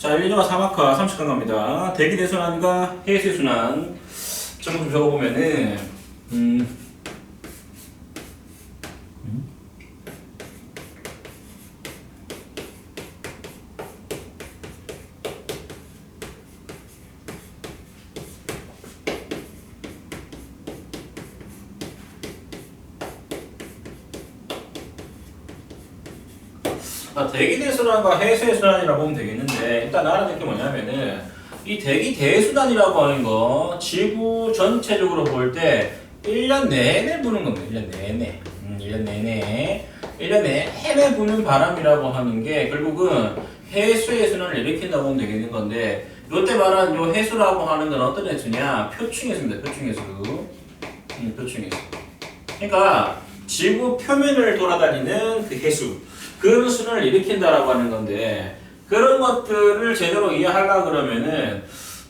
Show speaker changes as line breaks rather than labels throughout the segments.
자, 1, 2와 3학과 30강 갑니다. 대기대순환과 해수순환 좀 적어보면은 대기대순환과 해수순환이라고 보면 되겠는데, 일단 알아둘 게 뭐냐면은 이 대기대순환이라고 하는 거 지구 전체적으로 볼 때 1년 내내 부는 겁니다. 1년 내내 1년 내내 부는 바람이라고 하는 게 결국은 해수의 순환을 일으킨다고 보면 되겠는 건데, 이때 말하는 요 해수라고 하는 건 어떤 해수냐? 표층해수입니다. 표층해수. 표층해수. 그러니까 지구 표면을 돌아다니는 그 해수, 그 순환을 일으킨다라고 하는 건데, 그런 것들을 제대로 이해하려고 그러면은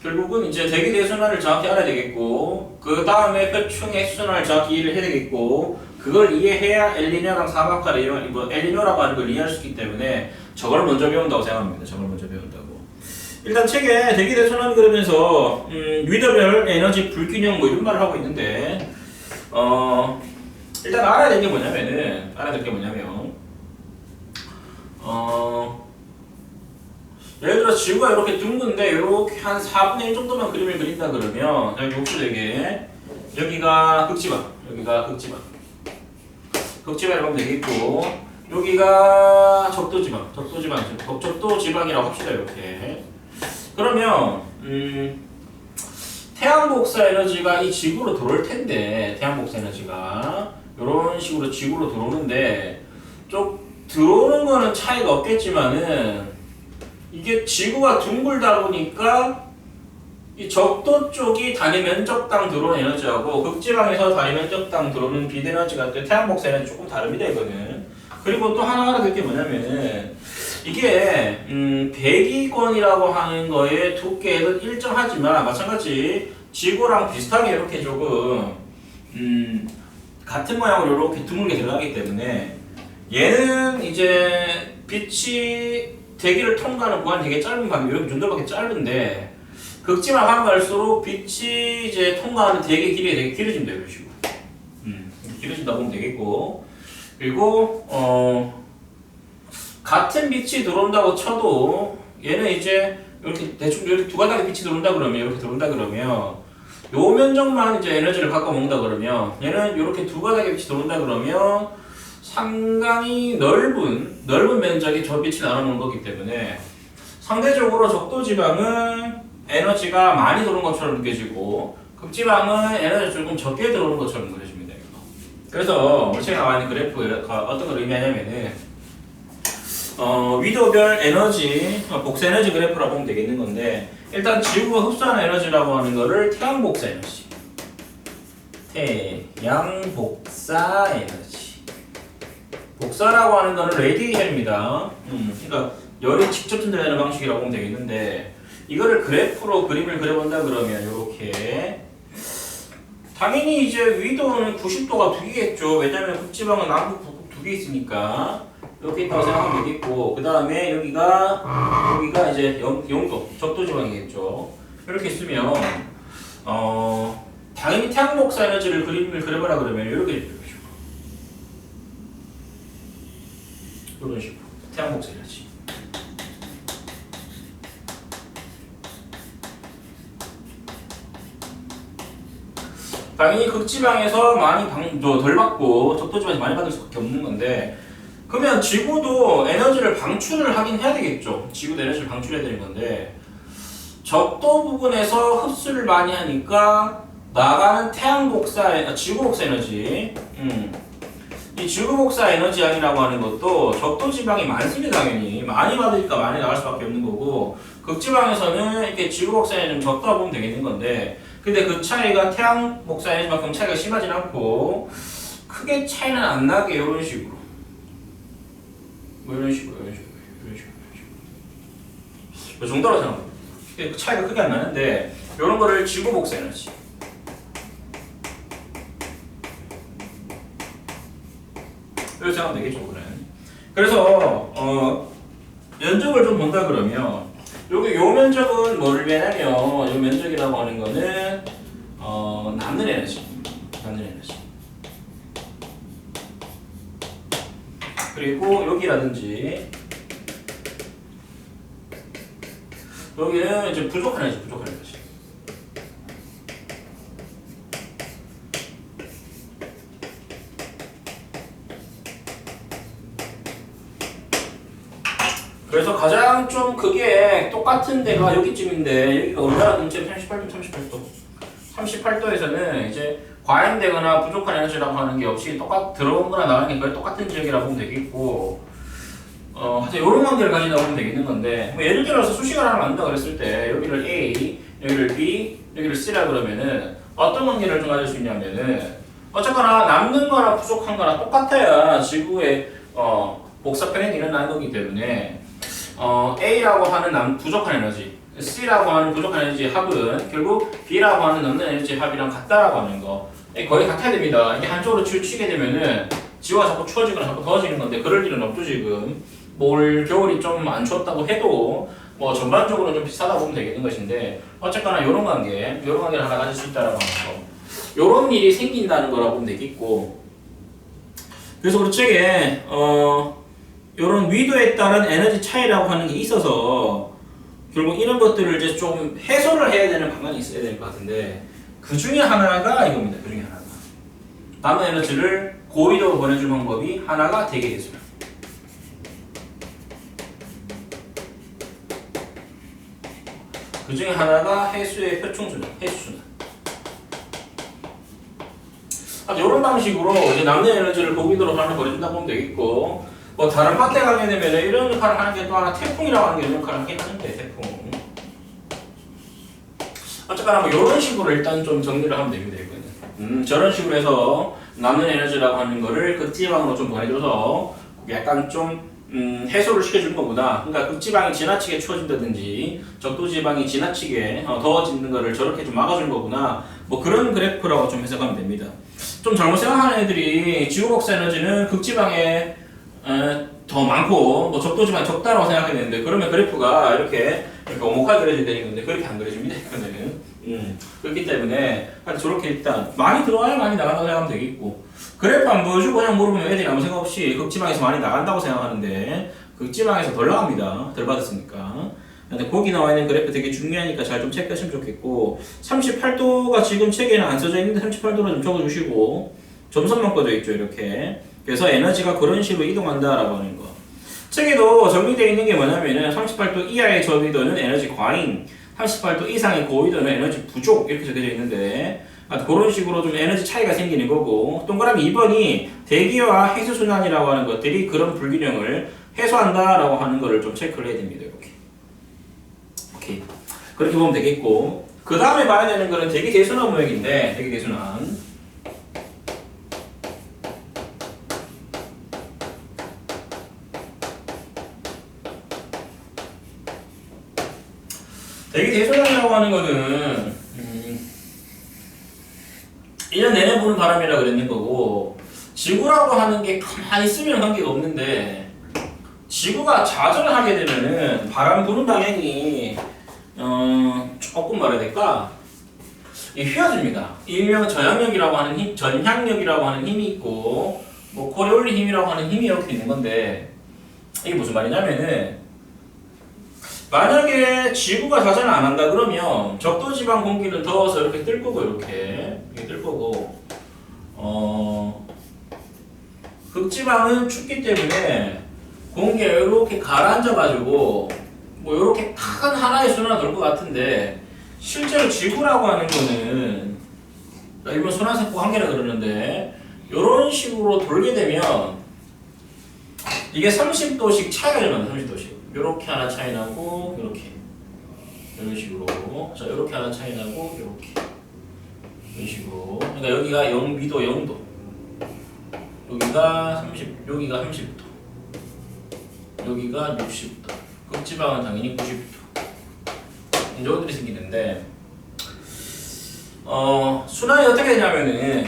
결국은 이제 대기대순환을 정확히 알아야 되겠고, 그 다음에 표층의 순환을 정확히 이해를 해야 되겠고, 그걸 이해해야 엘니뇨랑 사막과를 엘니뇨라고 하는 걸 이해할 수 있기 때문에 저걸 먼저 배운다고 생각합니다. 저걸 먼저 배운다고. 일단 책에 대기대순환 그러면서 위더별 에너지 불균형 뭐 이런 말을 하고 있는데, 일단 알아야 될 게 뭐냐면 예를 들어 지구가 이렇게 둥근데 이렇게 한 4분의 1 정도만 그림을 그린다 그러면, 여기 목수되게 여기가 극지방이라고 하면 되겠고, 여기가 적도지방이라고 합시다. 이렇게. 그러면 태양 복사 에너지가 이 지구로 들어올 텐데, 태양 복사 에너지가 이런 식으로 지구로 들어오는데, 좀 들어오는 거는 차이가 없겠지만은 이게 지구가 둥글다 보니까 이 적도 쪽이 단위 면적당 들어오는 에너지하고 극지방에서 단위 면적당 들어오는 비대에너지가 태양 복사 에너지 조금 다릅니다. 이거는. 그리고 또 하나 알아둘 게 뭐냐면은 이게 배기권이라고 하는 거의 두께는 일정하지만 마찬가지 지구랑 비슷하게 이렇게 조금 같은 모양으로 이렇게 드물게 들어가기 때문에, 얘는 이제 빛이 대기를 통과하는 구간이 되게 짧은 방향, 이 정도밖에 짧은데, 극지방 가면 갈수록 빛이 이제 통과하는 대기 길이가 되게 길어진다. 이런 식으로. 길어진다고 보면 되겠고, 그리고 같은 빛이 들어온다고 쳐도 얘는 이제 이렇게 대충 이렇게 두 가닥의 빛이 들어온다 그러면, 이렇게 들어온다 그러면 요 면적만 이제 에너지를 갖고 먹는다 그러면, 얘는 이렇게 두 가닥의 빛이 들어온다 그러면 상당히 넓은 면적의 저 빛을 나눠 먹는 거기 때문에 상대적으로 적도지방은 에너지가 많이 들어오는 것처럼 느껴지고, 극지방은 에너지가 조금 적게 들어오는 것처럼 느껴집니다. 그래서 우리 책에 나와 있는 그래프가 어떤 걸 의미하냐면은 위도별 에너지, 복사 에너지 그래프라고 보면 되겠는 건데, 일단 지구가 흡수하는 에너지라고 하는 거를 태양 복사 에너지, 복사라고 하는 거는 레디에이션입니다. 그러니까 열이 직접 전달되는 방식이라고 보면 되겠는데, 이거를 그래프로 그림을 그려본다 그러면 이렇게, 당연히 이제 위도는 90도가 두 개겠죠. 왜냐면 극지방은 남북 북극 두 개 있으니까 이렇게 있다고 생각하면 되겠고, 그 다음에 여기가 이제 0도 적도지방이겠죠. 이렇게 쓰면 당연히 태양 복사 에너지를 그림을 그려보라 그러면 이렇게 이런 식으로 태양 복사 에너지. 당연히 극지방에서 많이 덜 받고 적도지방에서 많이 받을 수밖에 없는 건데, 그러면 지구도 에너지를 방출을 하긴 해야 되겠죠. 지구도 에너지를 방출해야 되는 건데, 적도 부분에서 흡수를 많이 하니까 나가는 지구 복사 에너지, 이 지구 복사 에너지 양이라고 하는 것도 적도지방이 많습니다. 당연히 많이 받으니까 많이 나갈 수밖에 없는 거고, 극지방에서는 이렇게 지구 복사 에너지 좀 적다고 보면 되겠는 건데, 근데 그 차이가 태양 복사 에너지만큼 차이가 심하진 않고 크게 차이는 안 나게 이런 식으로, 이런 식으로 이 정도로 생각합니다. 그 차이가 크게 안 나는데, 이런 거를 지구 복사 에너지, 이렇게 생각하면 되겠죠. 그래서 면적을 좀 본다 그러면 요 면적은 뭐를 얘냐면 요 면적이라고 하는 거는 남는 에너지. 그리고 여기라든지 여기는 이제 부족한 에너지. 그래서 가장 좀 그게 똑같은 데가 여기쯤인데 여기가 얼마나 근처에 38도에서는 이제 과잉되거나 부족한 에너지라고 하는 게 없이 들어온 거나 나가는 게 거의 똑같은 지역이라고 보면 되겠고 하여튼 이런 관계를 가진다고 보면 되겠는 건데 뭐 예를 들어서 수식을 하나 만든다 그랬을 때 여기를 A, 여기를 B, 여기를 C라 그러면은 어떤 관계를 좀 가질 수 있냐면은 어쨌거나 남는 거나 부족한 거나 똑같아야 지구의 복사 편익이 일어나는 거기 때문에 A라고 하는 부족한 에너지, C라고 하는 부족한 에너지 합은 결국 B라고 하는 남는 에너지 합이랑 같다라고 하는 거. 거의 같아야 됩니다. 이게 한쪽으로 치우치게 되면은 지구가 자꾸 추워지거나 자꾸 더워지는 건데 그럴 일은 없죠 지금. 올 겨울이 좀 안 추웠다고 해도 뭐 전반적으로 좀 비슷하다고 보면 되겠는 것인데 어쨌거나 이런 관계를 하나 가질 수 있다라고 하는 거. 이런 일이 생긴다는 거라고 보면 되겠고. 그래서 우리 책에 이런 위도에 따른 에너지 차이라고 하는 게 있어서 결국 이런 것들을 이제 좀 해소를 해야 되는 방안이 있어야 될 것 같은데 그 중에 하나가 이겁니다. 그 중에 하나가 남은 에너지를 고위도로 보내줄 방법이 하나가 대기 대순환. 그 중에 하나가 해수의 표충순환, 해수순환. 이런 방식으로 이제 남는 에너지를 고위도로 보내준다고 보면 되겠고. 뭐 다른 파트에 가게 되면 이런 역할을 하는 게 또 하나 태풍이라고 하는 게 이런 역할을 하긴 하는데 태풍. 어쨌거나 뭐 이런 식으로 일단 좀 정리를 하면 됩니다. 저런 식으로 해서 남는 에너지라고 하는 거를 극지방으로 좀 보내줘서 약간 좀 해소를 시켜주는 것보다 그러니까 극지방이 지나치게 추워진다든지 적도지방이 지나치게 더워지는 거를 저렇게 좀 막아주는 거구나 뭐 그런 그래프라고 좀 해석하면 됩니다. 좀 잘못 생각하는 애들이 지구 복사 에너지는 극지방에 더 많고 뭐 적도지방이 적다라고 생각해야 되는데 그러면 그래프가 이렇게 오목하게 그려져야 되는 건데 그렇게 안 그려집니다. 이거는 그렇기 때문에 저렇게 일단 많이 들어와야 많이 나간다고 생각하면 되겠고 그래프 안 보여주고 그냥 물어보면 애들이 아무 생각 없이 극지방에서 많이 나간다고 생각하는데 극지방에서 덜 나갑니다. 덜 받았으니까. 근데 거기 나와 있는 그래프 되게 중요하니까 잘 좀 체크하시면 좋겠고 38도가 지금 책에는 안 써져 있는데 38도로 좀 적어주시고 점선만 꺼져 있죠 이렇게. 그래서 에너지가 그런 식으로 이동한다라고 하는 거. 책에도 정리되어 있는 게 뭐냐면은 38도 이하의 저위도는 에너지 과잉, 38도 이상의 고위도는 에너지 부족 이렇게 적혀져 있는데 그런 식으로 좀 에너지 차이가 생기는 거고 동그라미 2번이 대기와 해수순환이라고 하는 것들이 그런 불균형을 해소한다라고 하는 거를 좀 체크를 해야 됩니다. 이렇게. 오케이. 그렇게 보면 되겠고 그 다음에 봐야 되는 거는 대기 대순환 모형인데 대기 대순환 대기 대순환이라고 하는 거는 1년 내내 부는 바람이라 그랬는 거고 지구라고 하는 게 가만히 있으면 관계가 없는데 지구가 좌전을 하게 되면은 바람 부는 방향이 조금 뭐라 해야 될까? 휘어집니다. 일명 저항력이라고 하는 힘, 전향력이라고 하는 힘이 있고 뭐 코리올린 힘이라고 하는 힘이 이렇게 있는 건데 이게 무슨 말이냐면은 만약에 지구가 자전을 안 한다 그러면 적도지방 공기는 더워서 이렇게 뜰 거고 이렇게 뜰 거고 극지방은 춥기 때문에 공기가 이렇게 가라앉아 가지고 뭐 이렇게 큰 하나의 순환을 돌 것 같은데 실제로 지구라고 하는 거는 일본 순환세포 관계라 그러는데 이런 식으로 돌게 되면 이게 30도씩 차이가 좀 납니다. 30도씩 요렇게 하나 차이 나고 요렇게 이런 식으로 자 요렇게 하나 차이 나고 요렇게 이런 식으로 그러니까 여기가 0미도 0도 여기가 30 여기가 30도 여기가 60도 극지방은 당연히 90도 이제 것들이 생기는데 순환이 어떻게 되냐면은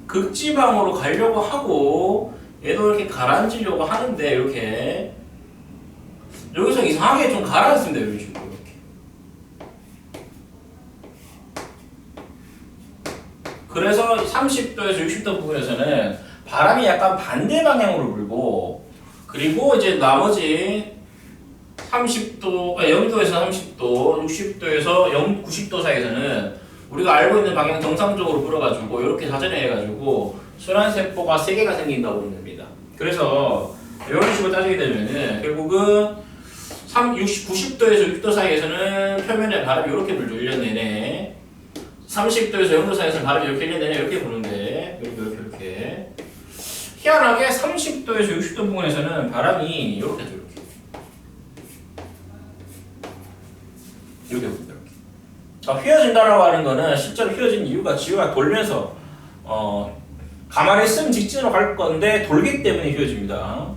극지방으로 가려고 하고 얘도 이렇게 가라앉으려고 하는데 이렇게 여기서 이상하게 좀 가라앉습니다. 이런 식으로 이렇게. 그래서 30도에서 60도 부분에서는 바람이 약간 반대 방향으로 불고, 그리고 이제 나머지 30도, 0도에서 30도, 60도에서 90도 사이에서는 우리가 알고 있는 방향 정상적으로 불어가지고 이렇게 사전에 해가지고 순환세포가 3개가 생긴다고 보면 됩니다. 그래서 이런 식으로 따지게 되면은 결국은 90도에서 60도 사이에서는 표면에 바람이 이렇게 불죠. 1년 내내. 30도에서 0도 사이에서는 바람이 이렇게 1년 내내 이렇게 부는데 이렇게 희한하게 30도에서 60도 부분에서는 바람이 이렇게 죠. 이렇게 봅니다. 휘어진다라고 하는 거는 실제로 휘어진 이유가 지구가 돌면서 가만히 있으면 직진으로 갈 건데 돌기 때문에 휘어집니다.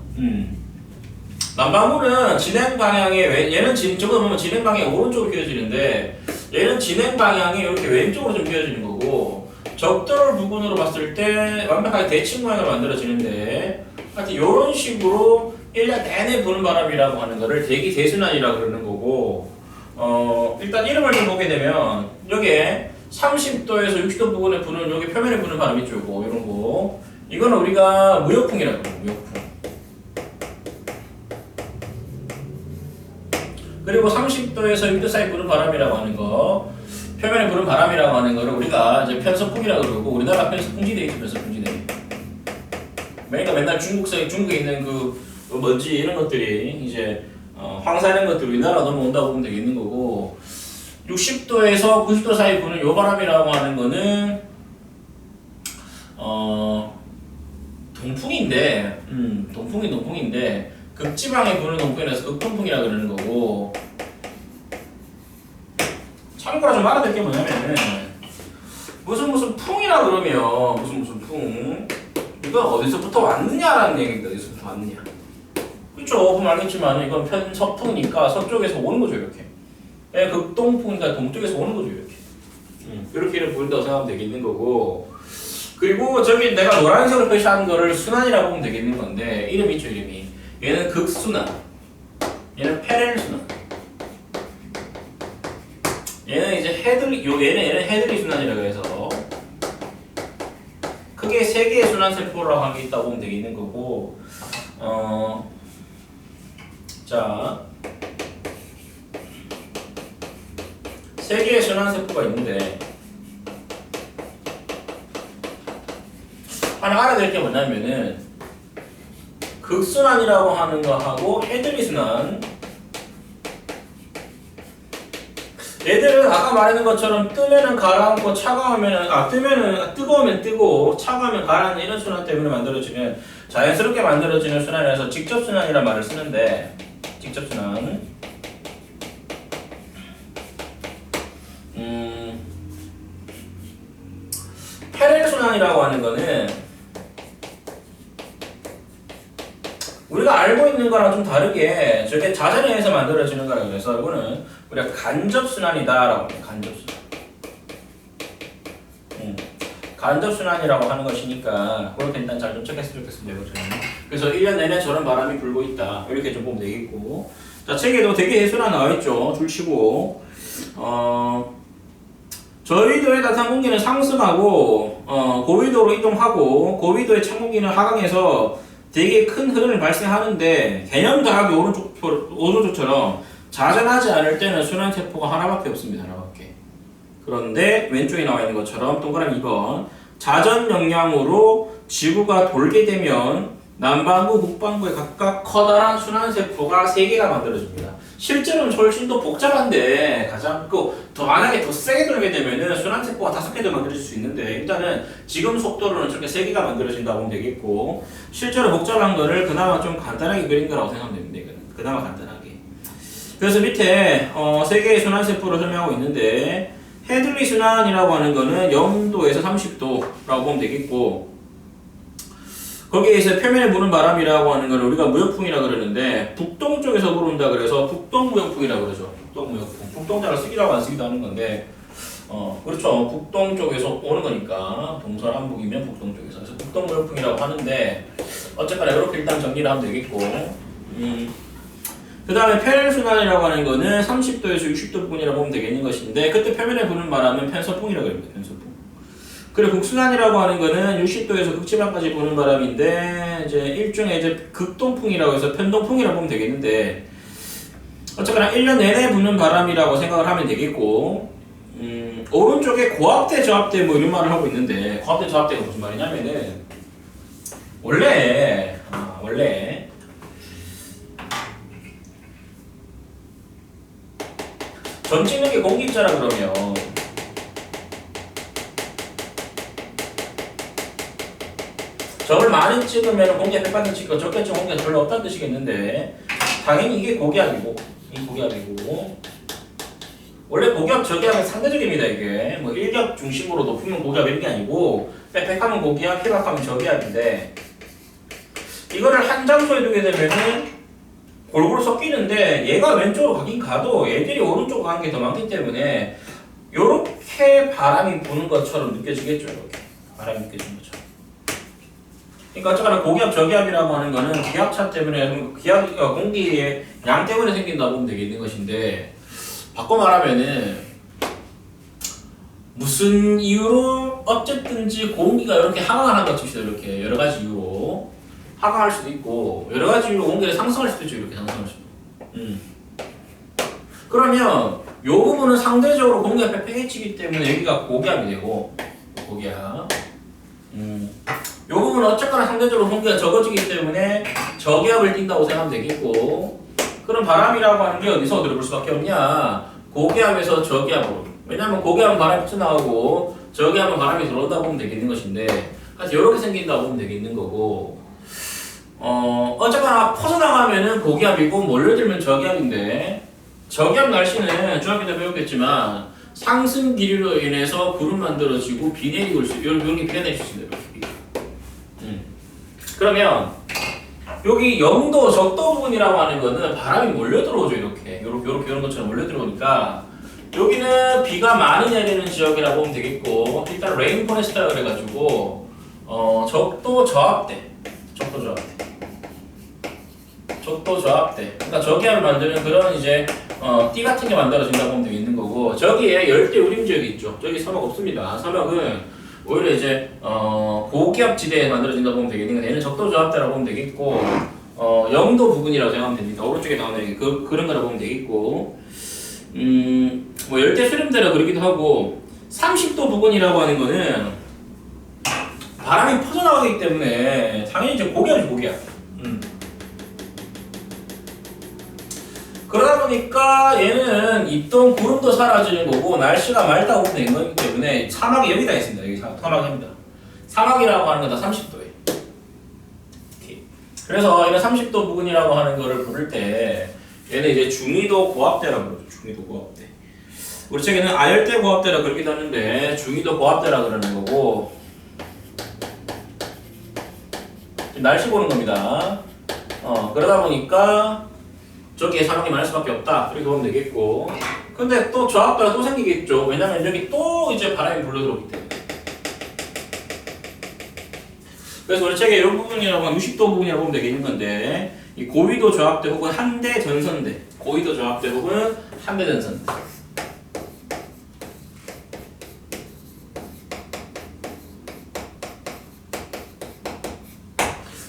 남반구는 진행 방향에 얘는 저거 보면 진행 방향이 오른쪽으로 휘어지는데 얘는 진행 방향이 이렇게 왼쪽으로 좀 휘어지는 거고, 적돌 부분으로 봤을 때 완벽하게 대칭 모양으로 만들어지는데 하여튼 이런 식으로 1년 내내 부는 바람이라고 하는 거를 대기 대순환이라고 그러는 거고, 일단 이름을 좀 보게 되면 여기에 30도에서 60도 부분에 부는 여기 표면에 부는 바람이 있죠. 이런 거. 이거는 우리가 무역풍이라고 해요. 무역풍. 그리고 30도에서 6도 사이 부는 바람이라고 하는 거, 표면에 부는 바람이라고 하는 거를 우리가 이제 편서풍이라고 그러고, 우리나라 편서풍지대 있죠. 편서풍지대. 그러니까 맨날 중국에 있는 그 먼지 이런 것들이 이제 황사 이런 것들이 우리나라 넘어온다고 보면 되겠는 거고, 60도에서 90도 사이 부는 요 바람이라고 하는 거는 동풍인데, 동풍인데 극지방에 부는 동풍이라서 극동풍이라 그러는 거고, 참고로 좀 알아둘 게 뭐냐면은 무슨 풍이라 그러면 무슨 풍, 이건 어디서부터 왔느냐라는 얘기입니다. 어디서부터 왔느냐. 그렇죠. 보면 알겠지만 이건 편서풍이니까 서쪽에서 오는 거죠. 이렇게. 극동풍이니까 동쪽에서 오는 거죠. 이렇게 이렇게 보인다고 생각하면 되겠는 거고, 그리고 저기 내가 노란색으로 표시한 거를 순환이라고 보면 되겠는 건데, 이름이 있죠. 이름이. 얘는 극순환, 얘는 페렐순환, 얘는 이제 얘는 헤들리 순환이라고 해서 크게 3개의 순환 세포라고 하는 게 있다고 보면 되겠는 거고, 자, 3개의 순환 세포가 있는데 하나 알아야 게 뭐냐면은 극순환이라고 하는 거하고 헤들리 순환, 얘들은 아까 말했는 것처럼 뜨면은 가라앉고 뜨거우면 뜨고 차가우면 가라앉는 이런 순환 때문에 만들어지는 자연스럽게 만들어지는 순환이라서 직접순환이라는 말을 쓰는데, 직접순환. 페렐순환이라고 하는 거는 우리가 알고 있는 거랑 좀 다르게 저게 자전에 의해서 만들어지는 거라고 해서 이거는 우리가 간접순환이다라고 합니다. 간접순환. 간접순환이라고 하는 것이니까 그렇게 일단 잘 좀 체크했으면 좋겠습니다. 그래서 1년 내내 저런 바람이 불고 있다. 이렇게 좀 보면 되겠고, 자, 책에도 되게 해수란 나와있죠. 줄치고 저위도의 낮은 공기는 상승하고 고위도로 이동하고, 고위도의 찬 공기는 하강해서 되게 큰 흐름이 발생하는데, 개념 다하기 오른쪽처럼 자전하지 않을 때는 순환세포가 하나밖에 없습니다. 하나밖에. 그런데 왼쪽에 나와 있는 것처럼 동그라미 2번, 자전 영향으로 지구가 돌게 되면 남반구, 북반구에 각각 커다란 순환세포가 3개가 만들어집니다. 실제로는 훨씬 더 복잡한데, 가장 만약에 더 세게 돌게 되면은 순환세포가 5개도 만들어질 수 있는데, 일단은 지금 속도로는 저렇게 3개가 만들어진다고 보면 되겠고, 실제로 복잡한 거를 그나마 좀 간단하게 그린 거라고 생각하면 됩니다. 이거는 그나마 간단하게. 그래서 밑에 3개의 순환세포를 설명하고 있는데, 헤들리 순환이라고 하는 거는 0도에서 30도라고 보면 되겠고, 거기에 이제 표면에 부는 바람이라고 하는 걸 우리가 무역풍이라고 그러는데, 북동쪽에서 불어온다 그래서 북동무역풍이라고 그러죠. 북동무역풍. 북동자를 쓰기라고 안 쓰기도 하는 건데, 그렇죠. 북동쪽에서 오는 거니까 동서남북이면 북동쪽에서. 그래서 북동무역풍이라고 하는데, 어쨌거나 이렇게 일단 정리를 하면 되겠고, 그 다음에 편행순환이라고 하는 거는 30도에서 60도 부분이라고 보면 되겠는 것인데 그때 표면에 부는 바람은 편서풍이라고 합니다. 편서풍. 그리고 극순환이라고 하는 거는 60도에서 극지방까지 부는 바람인데 이제 일종의 이제 극동풍이라고 해서 편동풍이라고 보면 되겠는데 어쨌거나 1년 내내 부는 바람이라고 생각을 하면 되겠고 오른쪽에 고압대 저압대 뭐 이런 말을 하고 있는데 고압대 저압대가 무슨 말이냐면은 원래 점 찍는 게 공기입자라 그러면 점을 많이 찍으면 공기압 100% 찍고 적게 찍으면 공기압 별로 없다는 뜻이겠는데 당연히 이게 고기압이고 이 고기압이고 원래 고기압 저기압은 상대적입니다. 이게 뭐 일격 중심으로 높으면 고기압 이런 게 아니고 빽빽하면 고기압, 희박하면 저기압인데 이거를 한 장소에 두게 되면은 골고루 섞이는데 얘가 왼쪽으로 가긴 가도 얘들이 오른쪽으로 가는 게 더 많기 때문에 요렇게 바람이 부는 것처럼 느껴지겠죠. 이렇게 바람이 느껴지는 것처럼. 그러니까 어쨌거나 고기압 저기압이라고 하는 거는 기압차 때문에 공기의 양 때문에 생긴다고 보면 되겠는 것인데 바꿔 말하면은 무슨 이유로 어쨌든지 공기가 이렇게 하강을 한다 칩시다. 이렇게 여러 가지 이유로 하강할 수도 있고 여러 가지 이유로 공기가 상승할 수도 있죠. 이렇게 상승할 수도. 그러면 요 부분은 상대적으로 공기가 빽빽해지기 때문에 여기가 고기압이 되고 고기압. 요 부분은 어쨌거나 상대적으로 공기가 적어지기 때문에 저기압을 띈다고 생각하면 되겠고 그럼 바람이라고 하는 게 어디서 들어볼 수밖에 없냐? 고기압에서 저기압으로. 왜냐하면 고기압은 바람이 퍼져나가고 저기압은 바람이 들어온다고 보면 되겠는 것인데 그래서 이렇게 생긴다고 보면 되겠는 거고 어쨌거나 퍼져나가면은 고기압이고 몰려들면 저기압인데 저기압 날씨는 중학교 때 배웠겠지만 상승 기류로 인해서 구름 만들어지고 비 내리고 이런 게 비가 내릴 수 있습니다. 그러면 여기 영도 적도 부분이라고 하는 거는 바람이 몰려 들어오죠. 이렇게 이런 것처럼 몰려 들어오니까 여기는 비가 많이 내리는 지역이라고 보면 되겠고 일단 레인 포레스트라 그래가지고 적도 저압대 그러니까 저기압을 만드는 그런 이제 띠 같은 게 만들어진다고 보면 되겠는 거고 저기에 열대 우림 지역이 있죠. 저기 사막 없습니다. 사막은 오히려 이제 고기압 지대에 만들어진다고 보면 되겠는 건데 얘는 적도 저압대라고 보면 되겠고 영도 부분이라고 생각하면 됩니다. 오른쪽에 나오는 그런 거라고 보면 되겠고 뭐 열대 수렴대라 그러기도 하고 30도 부분이라고 하는 거는 바람이 퍼져나가기 때문에 당연히 이제 고기압이죠. 고기압. 그러다 보니까 얘는 있던 구름도 사라지는 거고 날씨가 맑다고 보면 되는 거기 때문에 사막이 여기다 있습니다. 여기 사막입니다. 사막이라고 하는 건 다 30도예요. 그래서 이런 30도 부분이라고 하는 거를 부를 때 얘는 이제 중위도 고압대라고 그러죠. 중위도 고압대. 우리 책에는 아열대 고압대라 그러기도 하는데 중위도 고압대라 그러는 거고 날씨 보는 겁니다. 그러다 보니까 저기에 사막이 많을 수밖에 없다. 이렇게 보면 되겠고 근데 또 저압대가 또 생기겠죠. 왜냐면 여기 또 이제 바람이 불러 들어오기 때문에 그래서 우리 책에 이 부분이라고 하면 60도 부분이라고 보면 되겠는 건데 이 고위도 저압대 혹은 한대 전선대 고위도 저압대 혹은 한대 전선대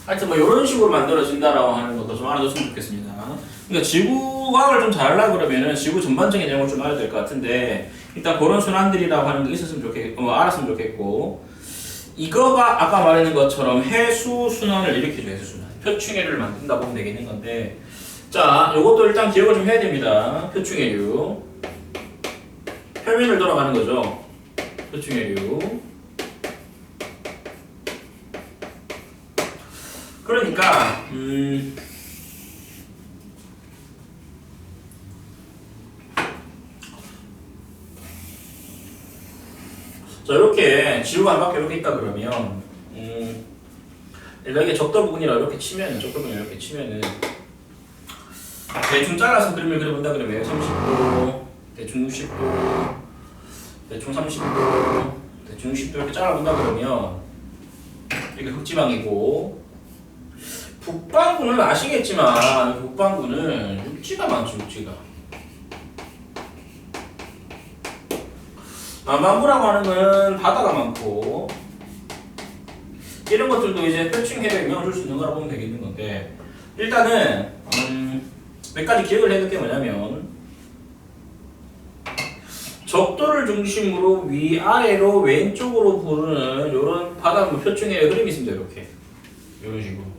하여튼 뭐 이런 식으로 만들어진다라고 하는 것도 좀 알아뒀으면 좋겠습니다. 그러니까 지구과학을 좀 잘하려고 그러면은 지구 전반적인 내용을 좀 알아야 될 것 같은데 일단 그런 순환들이라고 하는 게 있었으면 좋겠고 알았으면 좋겠고 이거가 아까 말했는 것처럼 해수 순환을 일으켜줘. 해수 순환 표충해류를 만든다 보면 되겠는 건데 자 요것도 일단 기억을 좀 해야 됩니다. 표충해류 표면을 돌아가는 거죠. 표충해류 그러니까 자 이렇게 지구가 한 바퀴 이렇게 있다 그러면 이게 적도 부분이라 이렇게 치면은 적도 부분 이렇게 치면은 대충 잘라서 그림을 그려본다 그러면 30도 대충 60도 대충 30도 대충 60도 이렇게 잘라본다 그러면 이게 극지방이고 북반구는 아시겠지만 북반구는 육지가 많죠. 육지가. 남반구라고 하는 거는 바다가 많고 이런 것들도 이제 표층 해에 영향을 줄 수 있는 거라고 보면 되겠는 건데 일단은 몇 가지 기억을 해둘 게 뭐냐면 적도를 중심으로 위아래로 왼쪽으로 부르는 이런 바닷물 표층의 흐름이 있습니다. 이렇게 이런 식으로.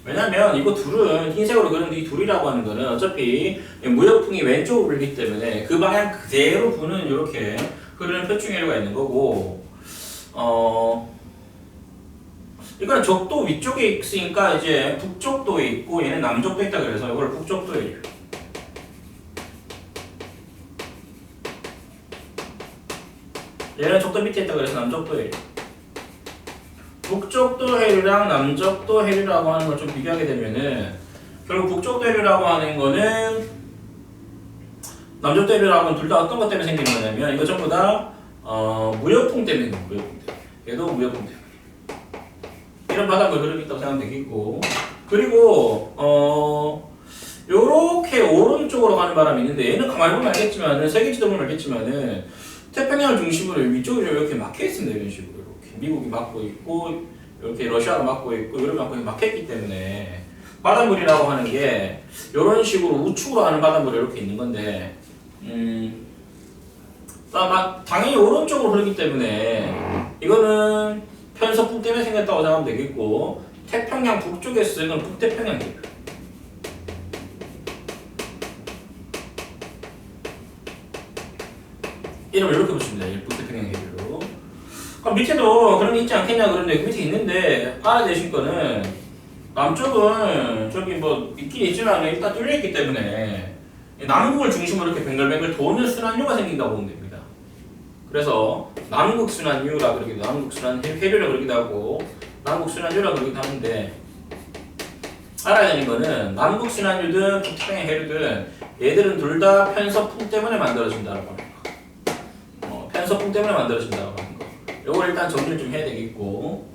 왜냐면 이거 둘은 흰색으로 그린 이 둘이라고 하는 거는 어차피 무역풍이 왼쪽으로 불기 때문에 그 방향 그대로 부는 이렇게 흐르는 표층의 흐류가 있는 거고 이거는 적도 위쪽에 있으니까 이제 북쪽도에 있고 얘는 남쪽도에 있다 그래서 이걸 북쪽도에 얘는 적도 밑에 있다 그래서 남쪽도에 북쪽도 해류랑 남쪽도 해류라고 하는 걸 좀 비교하게 되면은 결국 북쪽도 해류라고 하는 거는 남쪽도 해류라고 하는 둘 다 어떤 것 때문에 생기는 거냐면 이거 전부 다 무역풍 때문에 무역풍 때문에 얘도 무역풍 때문에 이런 바닥을 흐르고 있다고 생각하면 되겠고 그리고 요렇게 오른쪽으로 가는 바람이 있는데 얘는 가만히 보면 알겠지만은 세계지도 보면 알겠지만은 태평양을 중심으로 위쪽으로 이렇게 막혀 있습니다. 이런 식으로 이렇게 미국이 막고 있고 이렇게 러시아가 막고 있고 유럽이 막고 막혔기 때문에 바닷물이라고 하는 게 이런 식으로 우측으로 가는 바닷물이 이렇게 있는 건데 당연히 오른쪽으로 흐르기 때문에 이거는 편서풍 때문에 생겼다고 생각하면 되겠고 태평양 북쪽에서 이건 북태평양이에요. 이름을 이렇게 보시면 돼요. 북태평양 해류로. 그럼 밑에도 그런 게 있지 않겠냐 그런데 그 밑에 있는데 알아내실 거는 남쪽은 저기 뭐 있긴 있지만 일단 뚫려 있기 때문에 남극을 중심으로 이렇게 뱅글뱅글 도는 순환류가 생긴다고 보면 됩니다. 그래서 남극 순환류라 그러기도 남극 순환 해류라 그러기도 하고 남극 순환류라 그러기도 하는데 알아야 되는 거는 남극 순환류든 북태평양 해류든 얘들은 둘 다 편서풍 때문에 만들어진다라고 합니다. 편서풍 때문에 만들어진다고 하는 거. 요걸 일단 정리를 좀 해야 되겠고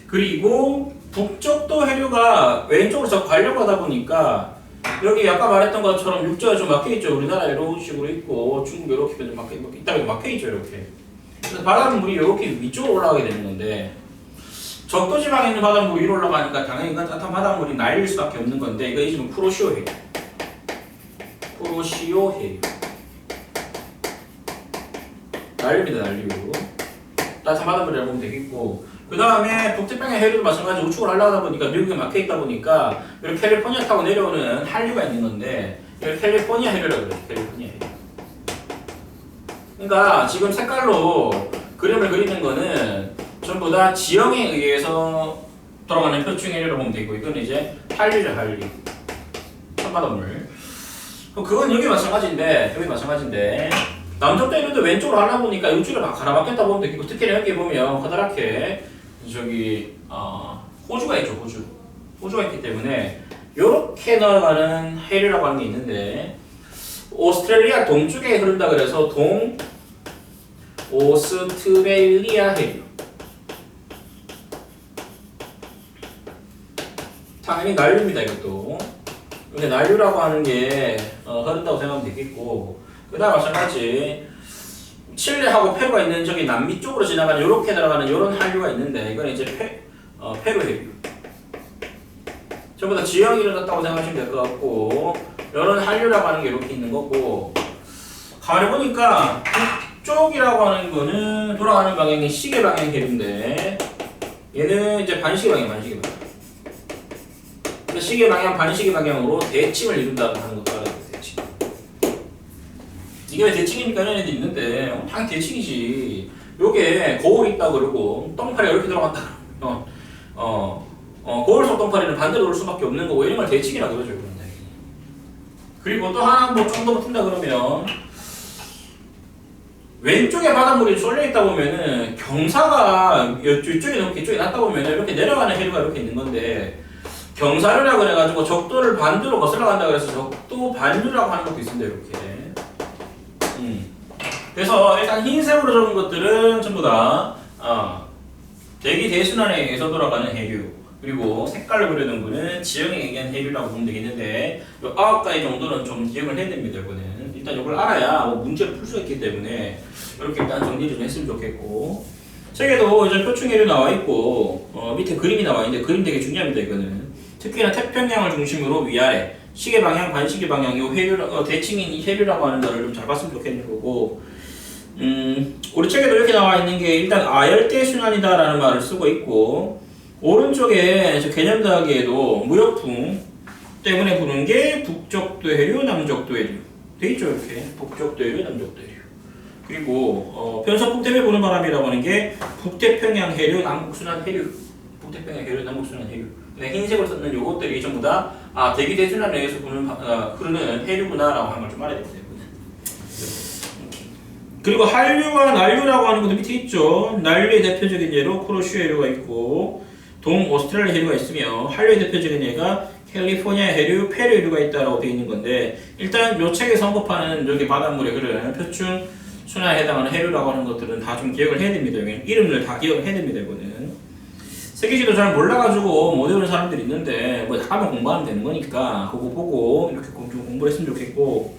그리고 북쪽도 해류가 왼쪽으로 자꾸 가려고 하다 보니까 여기 아까 말했던 것처럼 육지가 좀 막혀있죠. 우리나라 이런 식으로 있고 중국 이렇게 좀 막혀있죠. 이렇게. 그래서 바닷물이 이렇게 위쪽으로 올라가게 되는 건데 적도지방에 있는 바닷물이 위로 올라가니까 당연히 이건 따뜻한 바닷물이 날릴 수밖에 없는 건데 이거 이름은 쿠로시오 해류. 쿠로시오 해류. 난리입니다. 난리고 따뜻한 바닷물이라고 보면 되겠고 그 다음에 북태평양 해류도 마찬가지로 우측으로 하려고 하다 보니까 미국에 막혀있다 보니까 이렇게 캘리포니아 타고 내려오는 한류가 있는 건데 이걸 캘리포니아 해류라고 그래요. 캘리포니아 해류. 그러니까 지금 색깔로 그림을 그리는 거는 전부 다 지형에 의해서 돌아가는 표층 해류라고 보면 되고 이건 이제 한류죠. 한류. 산바닷물. 그건 여기 마찬가지인데 남쪽도 해류도 왼쪽으로 하다 보니까 육지를 막 가라박혔다 보면 되겠고 특히 여기 보면 커다랗게 저기 호주가 있죠. 호주가 있기 때문에 이렇게 넘어가는 해류라고 하는 게 있는데 오스트레일리아 동쪽에 흐른다 그래서 오스트레일리아 해류. 당연히 난류입니다. 이것도. 근데 난류라고 하는 게 흐른다고 생각하면 되겠고 그 다음 마찬가지 칠레하고 페루가 있는 저기 남미 쪽으로 지나가는 이렇게 들어가는 이런 한류가 있는데 이건 이제 페루 해류. 전부 다 지형이 일어났다고 생각하시면 될 것 같고 이런 한류라고 하는 게 이렇게 있는 거고 가만히 보니까 북쪽이라고 하는 거는 돌아가는 방향이 시계 방향 해류인데 얘는 이제 반시계 방향. 그래서 시계 방향 반시계 방향으로 대칭을 이룬다고 하는 것도 알아요. 이게 왜 대칭입니까? 이런 애들이 있는데 당연히 대칭이지. 요게 거울이 있다 그러고 똥파리가 이렇게 들어갔다 거울 속 똥파리는 반대로 올 수밖에 없는 거고 이런 걸 대칭이라 그러죠. 그리고 또 하나 뭐 좀 더 붙은다 그러면 왼쪽에 바닷물이 쏠려 있다 보면은 경사가 이쪽에 높게 이쪽에 낮다 보면은 이렇게 내려가는 해류가 이렇게 있는 건데 경사류라고 그래가지고 적도를 반대로 거슬러 간다 그래서 적도 반류라고 하는 것도 있습니다. 이렇게. 그래서 일단 흰색으로 적은 것들은 전부 다 대기 대순환에 의해서 돌아가는 해류. 그리고 색깔로 그려놓은 거는 지형에 의한 해류라고 보면 되겠는데 이 9가지 정도는 좀 기억을 해야 됩니다. 이거는 일단 이걸 알아야 뭐 문제를 풀 수 있기 때문에 이렇게 일단 정리를 좀 했으면 좋겠고, 책에도 이제 표충 해류 나와 있고 밑에 그림이 나와 있는데 그림 되게 중요합니다. 이거는 특히나 태평양을 중심으로 위아래 시계 방향, 반시계 방향 이 해류 대칭인 이 해류라고 하는 거를 좀 잘 봤으면 좋겠는 거고, 우리 책에도 이렇게 나와 있는 게 일단 아열대 순환이다라는 말을 쓰고 있고, 오른쪽에 개념 더하기에도 무역풍 때문에 부르는 게 북적도 해류, 남적도 해류 돼 있죠. 이렇게 북적도 해류, 남적도 해류. 그리고 편서풍 때문에 부는 바람이라고 하는 게 북태평양 해류, 남북순환 해류. 북태평양 해류, 남북순환 해류. 흰색으로 썼는 요것들이 전부 다 대기 대순환에 의해서 흐르는 해류구나라고 하는 걸 좀 알아야 됩니다. 그리고 한류와 난류라고 하는 것도 밑에 있죠. 난류의 대표적인 예로 쿠로슈 해류가 있고 동오스트랄리아 해류가 있으며, 한류의 대표적인 예가 캘리포니아 해류, 페루 해류가 있다라고 되어 있는 건데, 일단 요 책에 언급하는 여기 바닷물에 흐르는 표충 순환에 해당하는 해류라고 하는 것들은 다 좀 기억을 해야 됩니다. 이름을 다 기억을 해야 됩니다. 이거는 세계지도 잘 몰라가지고 못 외우는 사람들이 있는데 뭐 하면 공부하면 되는 거니까 그거 보고 이렇게 좀 공부를 했으면 좋겠고,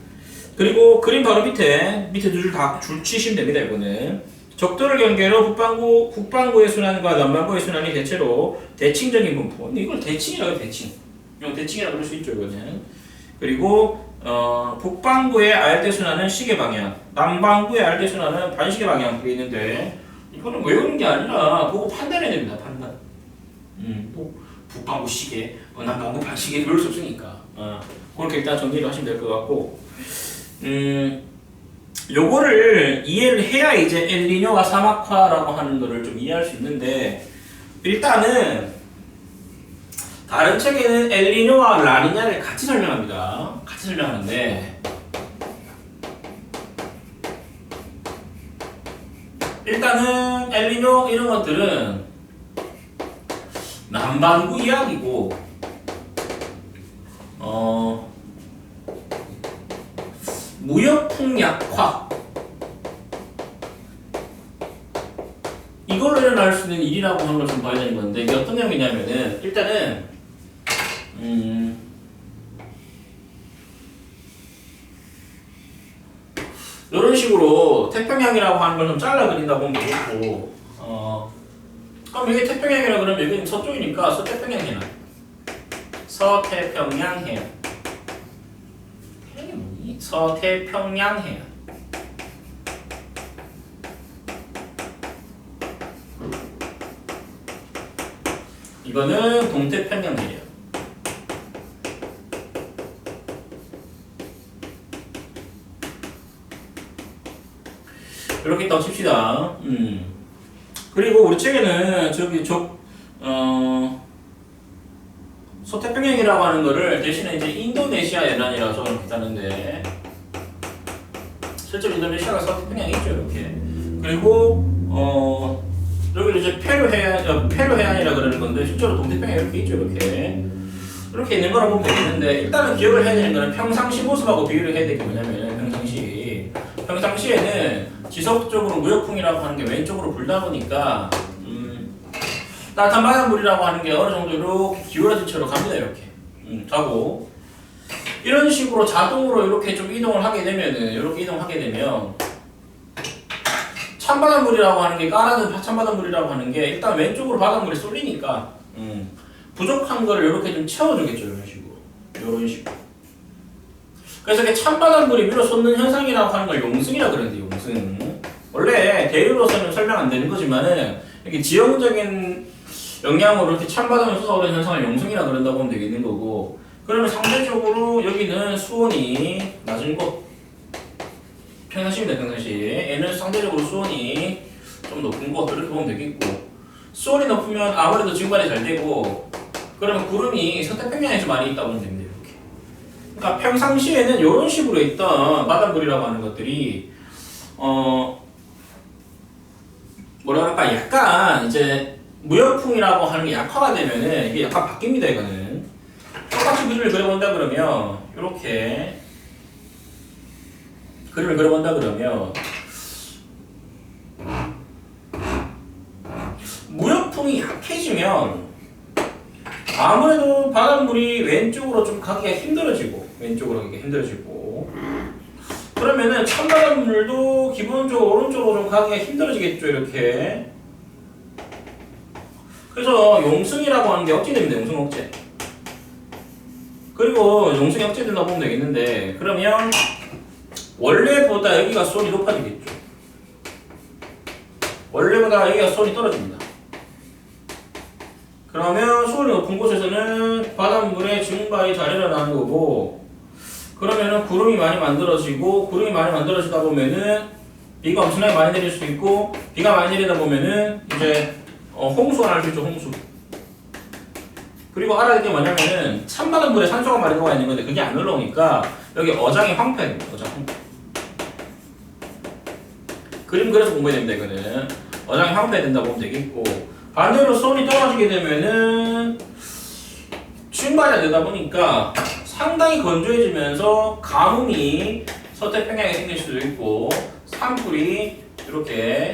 그리고 그림 바로 밑에 두 줄 다 줄 치시면 됩니다. 이거는 적도를 경계로 북반구의 순환과 남반구의 순환이 대체로 대칭적인 분포. 근데 이걸 대칭이라고 해요. 대칭. 이건 대칭이라고 그럴 수 있죠. 이거는. 그리고 북반구의 아열대 순환은 시계 방향, 남반구의 아열대 순환은 반시계 방향 되어 있는데, 이거는 외우는 게 아니라 보고 판단해야 됩니다. 판단. 뭐 북반구 시계, 남반구 반시계 배울 수 없으니까. 그렇게 일단 정리를 하시면 될 것 같고, 요거를 이해를 해야 이제 엘니뇨가 사막화라고 하는 거를 좀 이해할 수 있는데, 일단은 다른 책에는 엘니뇨와 라니냐를 같이 설명합니다. 같이 설명하는데, 일단은 엘니뇨 이런 것들은 남반구 이야기고, 무역풍 약화 이걸로 일어날 수 있는 일이라고 하는 걸 좀 봐야 되는 건데, 이게 어떤 내용이냐면은 일단은 이런 식으로 태평양이라고 하는 걸 좀 잘라 그린다 보면 되겠고, 그럼 이게 태평양이라 그러면 여기는 서쪽이니까 서태평양 해안, 서태평양 해안, 서태평양 해안. 이거는 동태평양 해안. 이렇게 딱 칩시다. 그리고 우리 책에는 서태평양이라고 하는 거를 대신에 이제 인도네시아 연안이라고 적어놓겠다는데, 실제로 인도네시아가 서태평양이 있죠. 이렇게. 그리고 여기를 이제 페루 해안이라 그러는 건데, 실제로 동태평양 이렇게 있죠. 이렇게 있는 거라고 보면 되겠는데, 일단은 기억을 해야 되는 거는 평상시 모습하고 비교를 해야 되는 게 뭐냐면, 평상시에는 지속적으로 무역풍이라고 하는 게 왼쪽으로 불다 보니까 따뜻한 바닷물이라고 하는 게 어느 정도 이렇게 기울어진 채로 갑니다. 이렇게 가고, 이런 식으로 자동으로 이렇게 좀 이동을 하게 되면 찬바닷물이라고 하는 게, 까라든 찬바닷물이라고 하는 게 일단 왼쪽으로 바닷물이 쏠리니까 부족한 거를 이렇게 좀 채워주겠죠. 이런 식으로. 그래서 이렇게 찬바닷물이 밀어 솟는 현상이라고 하는 걸 용승이라고 그러는데, 용승. 원래 대류로서는 설명 안 되는 거지만은 이렇게 지형적인 영향으로 이렇게 찬바람이 쏟아오르는 현상을 용승이라고 그런다고 하면 되겠는 거고, 그러면 상대적으로 여기는 수온이 낮은 곳, 평상시입니다. 평상시. 얘는 상대적으로 수온이 좀 높은 곳, 이렇게 보면 되겠고, 수온이 높으면 아무래도 증발이 잘 되고, 그러면 구름이 서태평양에서 많이 있다고 보면 됩니다. 이렇게. 그러니까 평상시에는 이런 식으로 있던 바닷물이라고 하는 것들이 뭐라 그럴까, 약간 이제 무역풍이라고 하는 게 약화가 되면은 이게 약간 바뀝니다. 이거는 똑같이 그림을 그려본다 그러면, 이렇게 그림을 그려본다 그러면 무역풍이 약해지면 아무래도 바닷물이 왼쪽으로 좀 가기가 힘들어지고 그러면은 찬바닷물도 기본적으로 오른쪽으로 좀 가기가 힘들어지겠죠. 이렇게. 그래서 용승이라고 하는 게 억제됩니다. 용승 억제. 그리고 용승이 억제된다고 보면 되겠는데, 그러면 원래보다 여기가 수온이 높아지겠죠. 원래보다 여기가 수온이 떨어집니다. 그러면 수온이 높은 곳에서는 바닷물의 증발이 잘 일어나는 거고, 그러면은 구름이 많이 만들어지고, 구름이 많이 만들어지다 보면은 비가 엄청나게 많이 내릴 수도 있고, 비가 많이 내리다 보면은 이제 홍수가 날 수 있죠. 홍수. 그리고 알아야 될 게 뭐냐면은 찬바닷물에 산소가 많이 들어가 있는 건데 그게 안 올라오니까 여기 어장이 황폐됩니다. 어장 황폐. 그림 그래서 공부해야 됩니다. 이거는 어장이 황폐된다고 보면 되겠고, 반대로 수온이 떨어지게 되면은 증발이 안 되다 보니까 상당히 건조해지면서 가뭄이 서태평양에 생길 수도 있고, 산불이 이렇게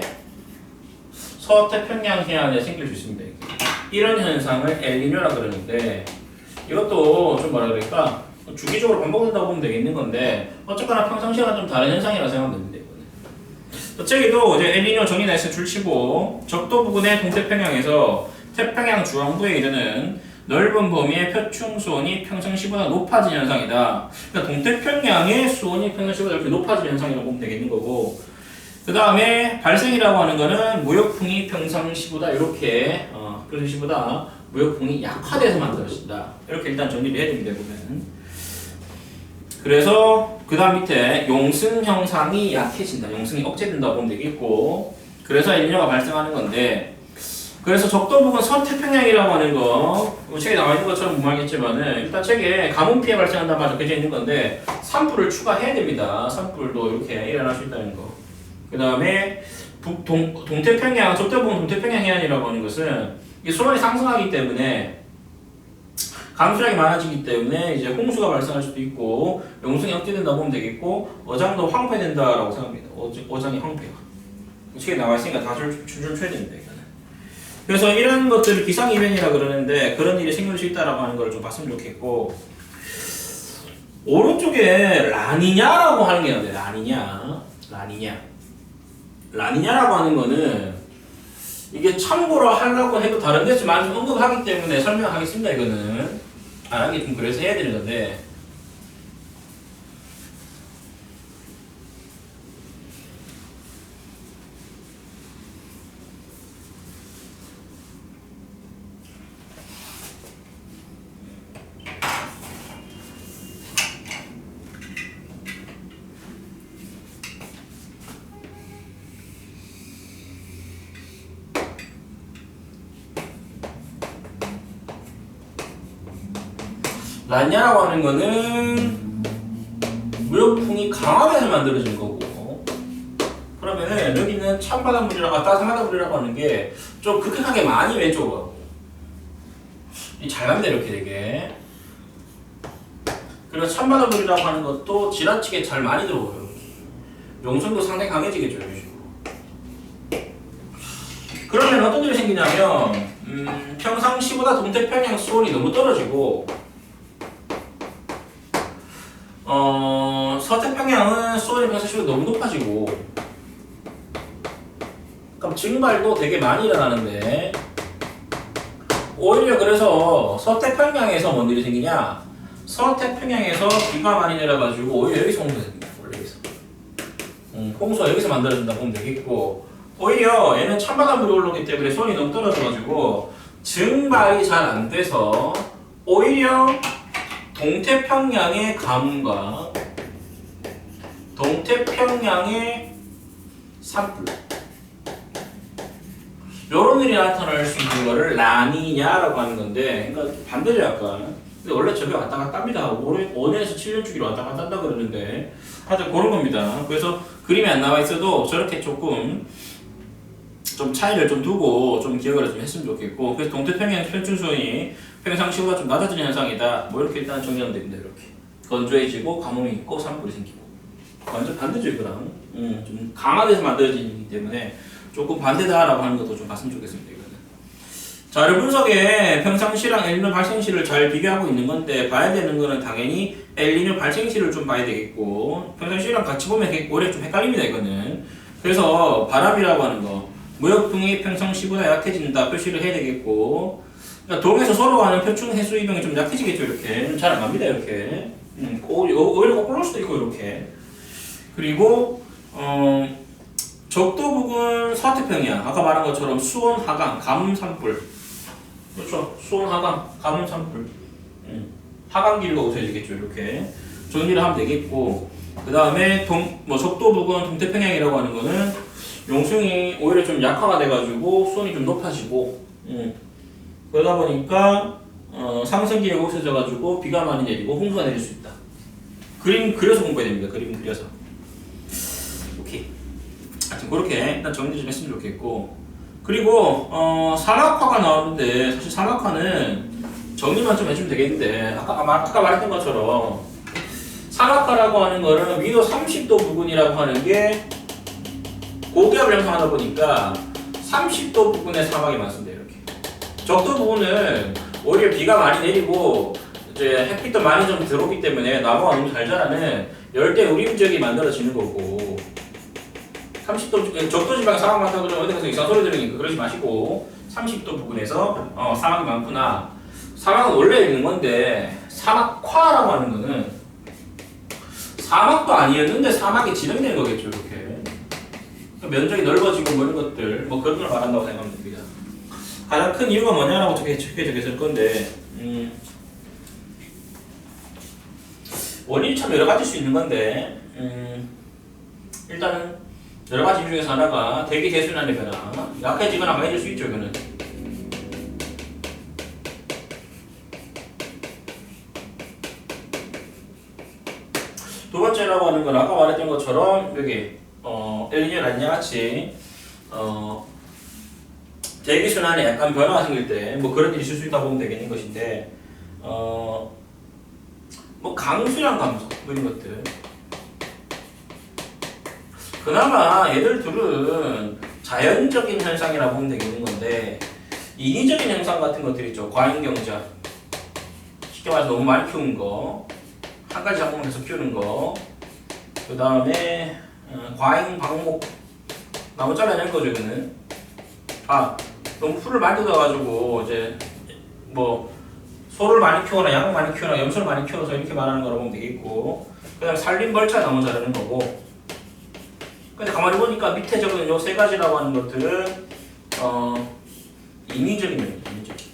서태평양 해안에 생길 수 있습니다. 이런 현상을 엘니뇨라 그러는데, 이것도 좀 뭐라 그럴까 주기적으로 반복된다고 보면 되겠는 건데, 어쨌거나 평상시와는 좀 다른 현상이라고 생각하면 됩니다. 저기도 이제 엘니뇨 정의 날씨 줄치고, 적도 부근의 동태평양에서 태평양 중앙부에 이르는 넓은 범위의 표층 수온이 평상시보다 높아진 현상이다. 그러니까 동태평양의 수온이 평상시보다 이렇게 높아진 현상이라고 보면 되겠는 거고, 그 다음에 발생이라고 하는 거는 무역풍이 평상시보다 이렇게 평상시보다 무역풍이 약화돼서 만들어진다. 이렇게 일단 정리를 해야 됩니다. 보면. 그래서 그 다음 밑에 용승 형상이 약해진다. 용승이 억제된다고 보면 되겠고, 그래서 엘니뇨가 발생하는 건데, 그래서 적도 부근 서태평양이라고 하는 거, 책에 나와 있는 것처럼 못 알겠지만은, 일단 책에 가뭄 피해 발생한다는 말 적혀져 있는 건데, 산불을 추가해야 됩니다. 산불도 이렇게 일어날 수 있다는 거. 그 다음에 동태평양, 적도 부근 동태평양 해안이라고 하는 것은 이 수온이 상승하기 때문에 강수량이 많아지기 때문에 이제 홍수가 발생할 수도 있고, 용승이 억제된다고 보면 되겠고, 어장도 황폐된다라고 생각합니다. 어장이 황폐가. 책에 나와 있으니까 다 줄쳐야 됩니다. 이거는. 그래서 이런 것들을 기상이변이라 그러는데, 그런 일이 생길 수 있다라고 하는 걸 좀 봤으면 좋겠고, 오른쪽에 라니냐라고 하는 게 있는데, 라니냐라고 하는 거는 이게 참고로 하려고 해도 다른 데서 많이 언급하기 때문에 설명하겠습니다. 이거는 안 하기 좀 그래서 해야 되는 건데, 라니냐라고 하는 거는 무역풍이 강하면서 만들어진 거고, 그러면은 여기는 찬바닷물이라고 따뜻바닷물이라고 하는 게 좀 급격하게 많이 왼쪽으로 가고, 잘 갑니다. 이렇게 되게. 그리고 찬바닷물이라고 하는 것도 지나치게 잘 많이 들어오고요. 용성도 상당히 강해지겠죠. 이런 식으로. 그러면 어떤 일이 생기냐면 평상시보다 동태평양 수온이 너무 떨어지고, 서태평양은 수온이 평상시보다 너무 높아지고, 그럼 증발도 되게 많이 일어나는데, 오히려 그래서 서태평양에서 뭔 일이 생기냐? 서태평양에서 비가 많이 내려가지고 오히려 여기서 홍수가 생깁니다. 원래 여기서. 홍수가 여기서 만들어진다고 보면 되겠고, 오히려 얘는 찬바닷물이 올라오기 때문에 수온이 너무 떨어져가지고 증발이 잘 안 돼서 오히려 동태평양의 가뭄과 동태평양의 산불, 요런 일이 나타날 수 있는 거를 라니냐라고 하는 건데, 그러니까 반대죠 약간. 근데 원래 저게 왔다 갔다 합니다. 5년에서 7년 주기로 왔다 갔다 한다 그러는데, 하여튼 그런 겁니다. 그래서 그림이 안 나와 있어도 저렇게 조금 좀 차이를 좀 두고 좀 기억을 좀 했으면 좋겠고, 그래서 동태평양 평균 수온이 평상시보다 좀 낮아지는 현상이다. 뭐 이렇게 일단 정리하면 됩니다. 이렇게 건조해지고 가뭄이 있고 산불이 생기고. 완전 반대죠 이거랑. 좀 강화돼서 만들어지기 때문에 조금 반대다라고 하는 것도 좀 봤으면 좋겠습니다. 이거는. 자료 분석에 평상시랑 엘니뇨 발생시를 잘 비교하고 있는 건데 봐야 되는 거는 당연히 엘니뇨 발생시를 좀 봐야 되겠고 평상시랑 같이 보면 오히려 좀 헷갈립니다 이거는. 그래서 바람이라고 하는 거 무역풍이 평상시보다 약해진다 표시를 해야 되겠고 그러니까 동에서 서로 가는 표충 해수 이동이 좀 약해지겠죠 이렇게 잘 안 갑니다 이렇게 오히려 거꾸로 올 수도 있고 이렇게 그리고 적도 부근 서태평양 아까 말한 것처럼 수온 하강 가뭄 산불 그렇죠 수온 하강 가뭄 산불 하강 길이가 웃어지겠죠 이렇게 정리를 하면 되겠고 그 다음에 적도 부근 동태평양이라고 하는 거는 용숭이 오히려 좀 약화가 돼가지고 수온이 좀 높아지고 그러다 보니까 상승기가 없어져가지고 비가 많이 내리고 홍수가 내릴 수 있다. 그림 그려서 공부해야 됩니다. 그림 그려서. 오케이. 하여튼 그렇게 일단 정리 좀 했으면 좋겠고 그리고 사막화가 나오는데 사실 사막화는 정리만 좀 해주면 되겠는데 아까 말했던 것처럼 사막화라고 하는 거는 위도 30도 부근이라고 하는 게 고기압을 형성하다 보니까 30도 부근의 사막이 많습니다. 이렇게 적도 부근은 오히려 비가 많이 내리고 이제 햇빛도 많이 좀 들어오기 때문에 나무가 너무 잘 자라는 열대 우림 지역이 만들어지는 거고 30도 적도 지방에 사막 많다고 그러면 어디 가서 이상한 소리 들으니까 그러지 마시고 30도 부근에서 사막이 많구나. 사막은 원래 있는 건데 사막화라고 하는 거는 사막도 아니었는데 사막이 진행되는 거겠죠 이렇게. 면적이 넓어지고 뭐 이런 것들 뭐 그런 걸 말한다고 생각하면 됩니다. 가장 큰 이유가 뭐냐라고 적게 적었을 건데 원인이 참 여러 가지일 수 있는 건데 일단은 여러 가지 이유 중에서 하나가 대기 대순환의 변화 약해지거나 강해질 수 있죠 이거는. 두 번째라고 하는 건 아까 말했던 것처럼 여기 엘니뇨 라니냐 같이 대기 순환에 약간 변화가 생길 때 뭐 그런 일이 있을 수 있다고 보면 되겠는 것인데 뭐 강수량 감소 뭐 이런 것들 그나마 얘들 둘은 자연적인 현상이라고 보면 되겠는 건데 인위적인 현상 같은 것들 있죠. 과잉경작 쉽게 말해서 너무 많이 키우는 거 한 가지 작물을 계속 키우는 거 그 다음에 과잉 방목 나무 잘라낼 거죠 이거는. 너무 풀을 많이 뜯어가지고 이제 뭐 소를 많이 키우거나 양을 많이 키우거나 염소를 많이 키워서 이렇게 말하는 거라고 보면 되겠고 그 다음에 산림벌차 나무 자르는 거고 근데 가만히 보니까 밑에 적은 요 세 가지라고 하는 것들은 인위적인 면입니다. 인위적인.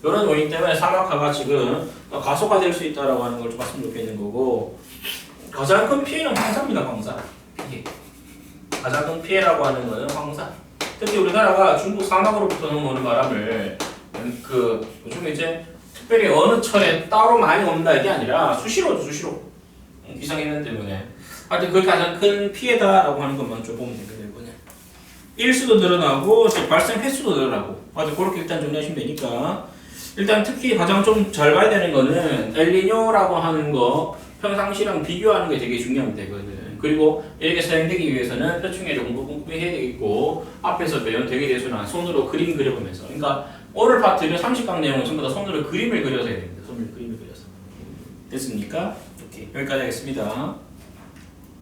이런 원인 때문에 사막화가 지금 가속화될 수 있다라고 하는 걸 좀 봤으면 좋겠는 거고 가장 큰 피해는 황사입니다. 황사. 이게 가장 큰 피해라고 하는 거는 황사. 특히 우리나라가 중국 사막으로부터 넘어오는 바람을 요즘 이제 특별히 어느 철에 따로 많이 온다 이게 아니라 수시로죠 수시로 기상이변 때문에 하여튼 그게 가장 큰 피해다라고 하는 것만 좀 보면 되거든요. 일수도 늘어나고 발생 횟수도 늘어나고 하여튼 그렇게 일단 정리하시면 되니까 일단 특히 가장 좀 잘 봐야 되는 거는 엘니뇨라고 하는 거 평상시랑 비교하는 게 되게 중요하면 되거든. 그리고 이렇게 사용되기 위해서는 표충해를 꼼꼼히 해야 되겠고 앞에서 배운 대기대순환 손으로 그림 그려보면서 그러니까 오늘 파트는 30강 내용은 전부 다 손으로 그림을 그려서 해야 됩니다. 손으로 그림을 그려서 됐습니까? 오케이 여기까지 하겠습니다.